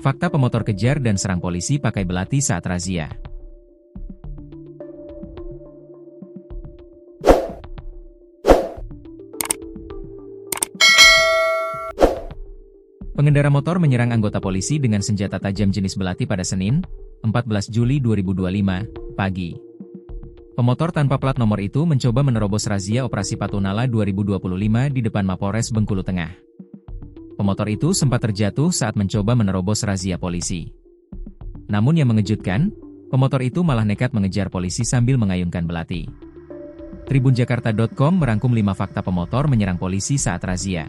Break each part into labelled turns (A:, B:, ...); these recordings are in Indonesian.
A: Fakta pemotor kejar dan serang polisi pakai belati saat razia. Pengendara motor menyerang anggota polisi dengan senjata tajam jenis belati pada Senin, 14 Juli 2025, pagi. Pemotor tanpa plat nomor itu mencoba menerobos razia Operasi Patunala 2025 di depan Mapolres Bengkulu Tengah. Pemotor itu sempat terjatuh saat mencoba menerobos razia polisi. Namun yang mengejutkan, pemotor itu malah nekat mengejar polisi sambil mengayunkan belati. Tribunjakarta.com merangkum 5 fakta pemotor menyerang polisi saat razia.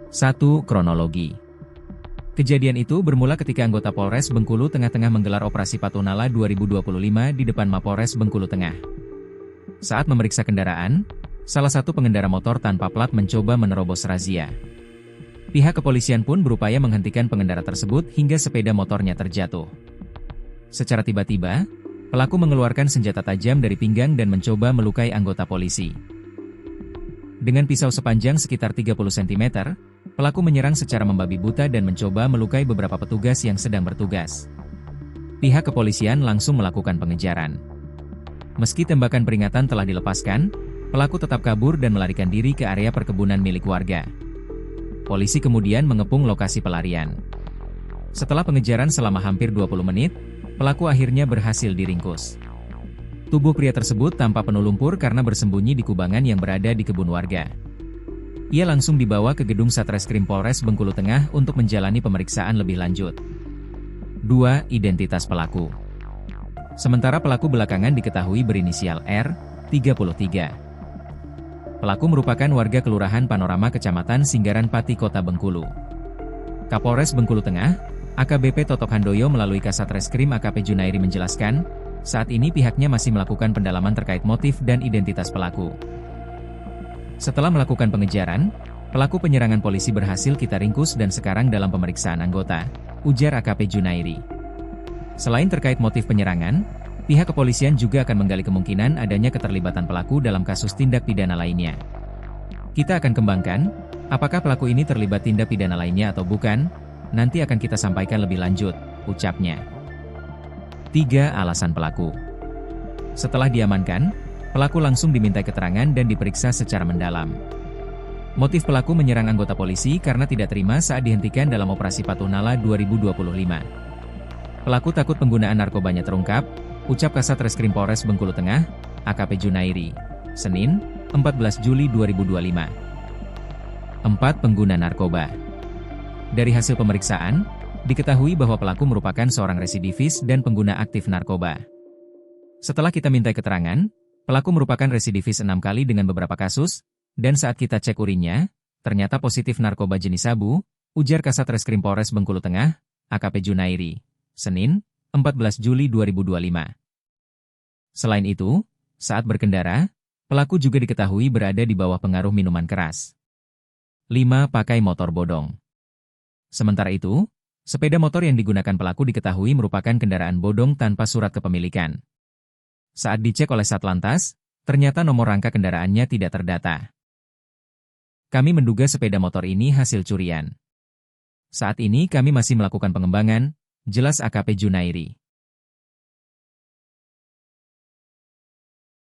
A: 1. Kronologi. Kejadian itu bermula ketika anggota Polres Bengkulu Tengah menggelar Operasi Patunala 2025 di depan Mapolres Bengkulu Tengah. Saat memeriksa kendaraan, salah satu pengendara motor tanpa plat mencoba menerobos razia. Pihak kepolisian pun berupaya menghentikan pengendara tersebut hingga sepeda motornya terjatuh. Secara tiba-tiba, pelaku mengeluarkan senjata tajam dari pinggang dan mencoba melukai anggota polisi. Dengan pisau sepanjang sekitar 30 cm, pelaku menyerang secara membabi buta dan mencoba melukai beberapa petugas yang sedang bertugas. Pihak kepolisian langsung melakukan pengejaran. Meski tembakan peringatan telah dilepaskan, pelaku tetap kabur dan melarikan diri ke area perkebunan milik warga. Polisi kemudian mengepung lokasi pelarian. Setelah pengejaran selama hampir 20 menit, pelaku akhirnya berhasil diringkus. Tubuh pria tersebut tampak penuh lumpur karena bersembunyi di kubangan yang berada di kebun warga. Ia langsung dibawa ke gedung Satreskrim Polres Bengkulu Tengah untuk menjalani pemeriksaan lebih lanjut. 2. Identitas pelaku. Sementara pelaku belakangan diketahui berinisial R, 33. Pelaku merupakan warga Kelurahan Panorama Kecamatan Singgaran Pati Kota Bengkulu. Kapolres Bengkulu Tengah, AKBP Totok Handoyo melalui Kasatreskrim AKP Junairi menjelaskan, saat ini pihaknya masih melakukan pendalaman terkait motif dan identitas pelaku. Setelah melakukan pengejaran, pelaku penyerangan polisi berhasil kita ringkus dan sekarang dalam pemeriksaan anggota, ujar AKP Junairi. Selain terkait motif penyerangan, pihak kepolisian juga akan menggali kemungkinan adanya keterlibatan pelaku dalam kasus tindak pidana lainnya. Kita akan kembangkan, apakah pelaku ini terlibat tindak pidana lainnya atau bukan, nanti akan kita sampaikan lebih lanjut, ucapnya. 3. Alasan pelaku. Setelah diamankan, pelaku langsung dimintai keterangan dan diperiksa secara mendalam. Motif pelaku menyerang anggota polisi karena tidak terima saat dihentikan dalam Operasi Patunala 2025. Pelaku takut penggunaan narkobanya terungkap, ucap Kasatreskrim Polres Bengkulu Tengah, AKP Junairi, Senin, 14 Juli 2025. 4. Pengguna narkoba. Dari hasil pemeriksaan, diketahui bahwa pelaku merupakan seorang residivis dan pengguna aktif narkoba. Setelah kita mintai keterangan, pelaku merupakan residivis 6 kali dengan beberapa kasus, dan saat kita cek urinnya, ternyata positif narkoba jenis sabu, ujar Kasatreskrim Polres Bengkulu Tengah, AKP Junairi, Senin, 14 Juli 2025. Selain itu, saat berkendara, pelaku juga diketahui berada di bawah pengaruh minuman keras. 5. Pakai motor bodong. Sementara itu, sepeda motor yang digunakan pelaku diketahui merupakan kendaraan bodong tanpa surat kepemilikan. Saat dicek oleh Satlantas, ternyata nomor rangka kendaraannya tidak terdata. Kami menduga sepeda motor ini hasil curian. Saat ini kami masih melakukan pengembangan, jelas AKP Junairi.